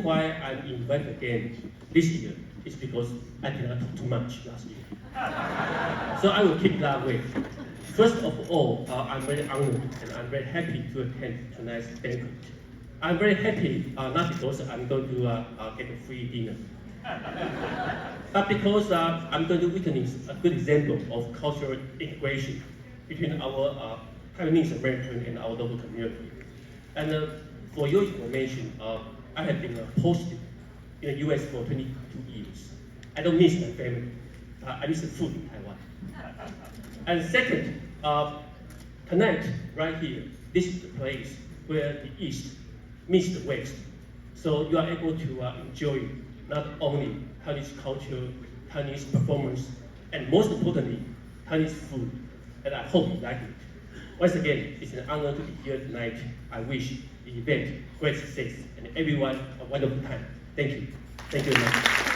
Why I'm invited again this year is because I cannot talk too much last year. So I will keep that way. First of all, I'm very honored and I'm very happy to attend tonight's banquet. I'm very happy not because I'm going to get a free dinner, but because I'm going to witness a good example of cultural integration between our Taiwanese American and our local community. And for your information, I have been posted in the US for 22 years. I don't miss my family. I miss the food in Taiwan. And second, tonight, right here, this is the place where the East meets the West. So you are able to enjoy not only Chinese culture, Chinese performance, and most importantly, Chinese food. And I hope you like it. Once again, it's an honor to be here tonight. I wish the event great success and everyone a wonderful time. Thank you. Thank you very much.